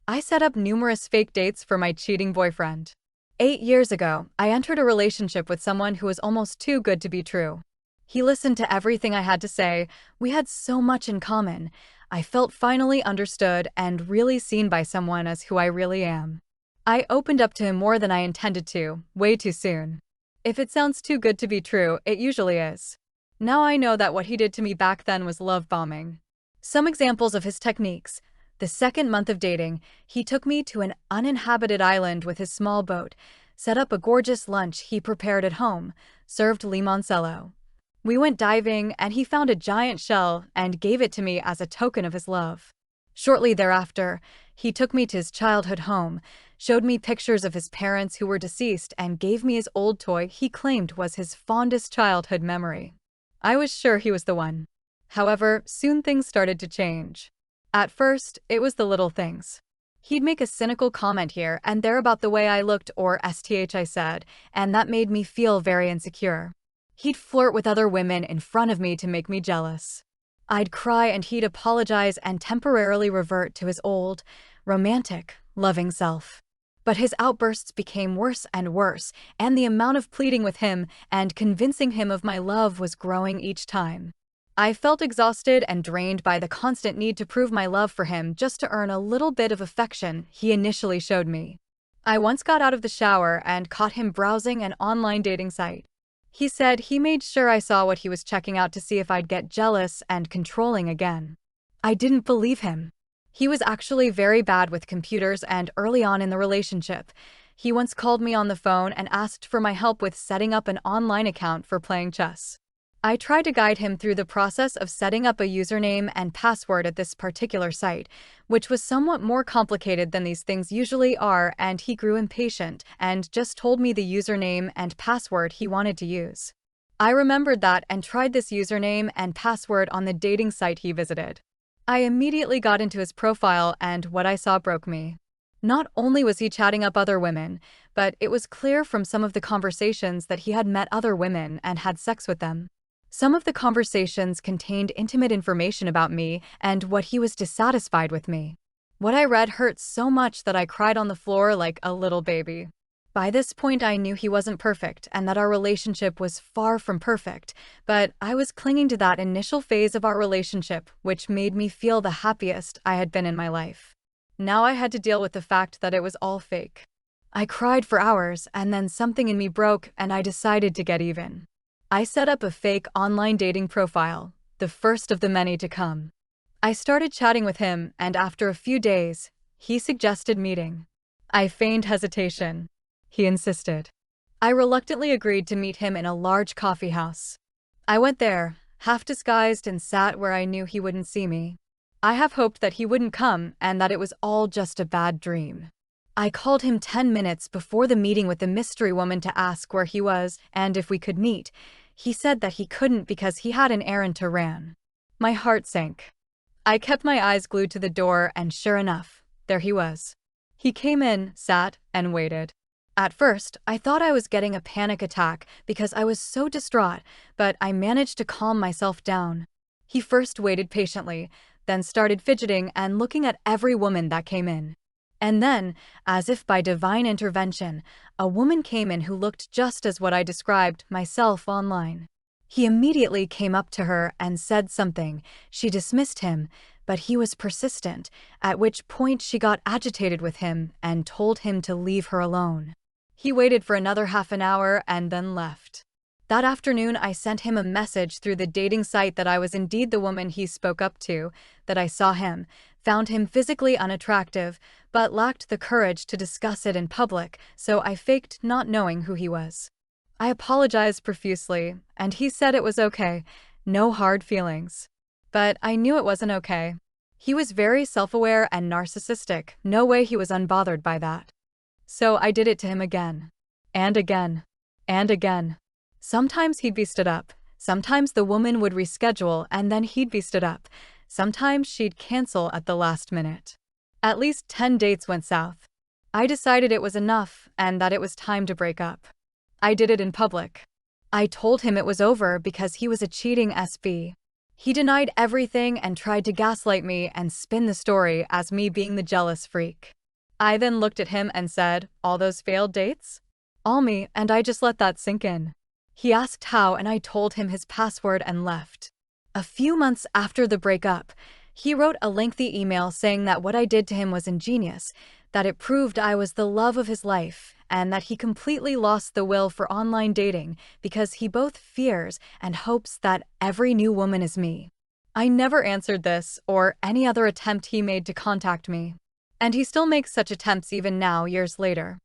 I set up numerous fake dates for my cheating boyfriend. 8 years ago, I entered a relationship with someone who was almost too good to be true. He listened to everything I had to say. We had so much in common. I felt finally understood and really seen by someone as who I really am. I opened up to him more than I intended to, way too soon. If it sounds too good to be true, it usually is. Now I know that what he did to me back then was love bombing. Some examples of his techniques. The second month of dating, he took me to an uninhabited island with his small boat, set up a gorgeous lunch he prepared at home, served limoncello. We went diving, and he found a giant shell and gave it to me as a token of his love. Shortly thereafter, he took me to his childhood home, showed me pictures of his parents who were deceased, and gave me his old toy he claimed was his fondest childhood memory. I was sure he was the one. However, soon things started to change. At first, it was the little things. He'd make a cynical comment here and there about the way I looked or STH I said, and that made me feel very insecure. He'd flirt with other women in front of me to make me jealous. I'd cry and he'd apologize and temporarily revert to his old, romantic, loving self. But his outbursts became worse and worse, and the amount of pleading with him and convincing him of my love was growing each time. I felt exhausted and drained by the constant need to prove my love for him just to earn a little bit of affection he initially showed me. I once got out of the shower and caught him browsing an online dating site. He said he made sure I saw what he was checking out to see if I'd get jealous and controlling again. I didn't believe him. He was actually very bad with computers, and early on in the relationship, he once called me on the phone and asked for my help with setting up an online account for playing chess. I tried to guide him through the process of setting up a username and password at this particular site, which was somewhat more complicated than these things usually are, and he grew impatient and just told me the username and password he wanted to use. I remembered that and tried this username and password on the dating site he visited. I immediately got into his profile, and what I saw broke me. Not only was he chatting up other women, but it was clear from some of the conversations that he had met other women and had sex with them. Some of the conversations contained intimate information about me and what he was dissatisfied with me. What I read hurt so much that I cried on the floor like a little baby. By this point, I knew he wasn't perfect and that our relationship was far from perfect, but I was clinging to that initial phase of our relationship, which made me feel the happiest I had been in my life. Now I had to deal with the fact that it was all fake. I cried for hours, and then something in me broke and I decided to get even. I set up a fake online dating profile, the first of the many to come. I started chatting with him, and after a few days, he suggested meeting. I feigned hesitation. He insisted. I reluctantly agreed to meet him in a large coffee house. I went there, half disguised, and sat where I knew he wouldn't see me. I have hoped that he wouldn't come and that it was all just a bad dream. I called him 10 minutes before the meeting with the mystery woman to ask where he was and if we could meet. He said that he couldn't because he had an errand to run. My heart sank. I kept my eyes glued to the door, and sure enough, there he was. He came in, sat, and waited. At first, I thought I was getting a panic attack because I was so distraught, but I managed to calm myself down. He first waited patiently, then started fidgeting and looking at every woman that came in. And then, as if by divine intervention, a woman came in who looked just as what I described myself online. He immediately came up to her and said something. She dismissed him, but he was persistent, at which point she got agitated with him and told him to leave her alone. He waited for another half an hour and then left. That afternoon, I sent him a message through the dating site that I was indeed the woman he spoke up to, that I saw him, found him physically unattractive, but lacked the courage to discuss it in public, so I faked not knowing who he was. I apologized profusely, and he said it was okay, no hard feelings. But I knew it wasn't okay. He was very self-aware and narcissistic, no way he was unbothered by that. So I did it to him again. And again. And again. Sometimes he'd be stood up, sometimes the woman would reschedule and then he'd be stood up, sometimes she'd cancel at the last minute. At least 10 dates went south. I decided it was enough and that it was time to break up. I did it in public. I told him it was over because he was a cheating SB. He denied everything and tried to gaslight me and spin the story as me being the jealous freak. I then looked at him and said, "All those failed dates?" "All me," and I just let that sink in. He asked how, and I told him his password and left. A few months after the breakup, he wrote a lengthy email saying that what I did to him was ingenious, that it proved I was the love of his life, and that he completely lost the will for online dating because he both fears and hopes that every new woman is me. I never answered this or any other attempt he made to contact me. And he still makes such attempts even now, years later.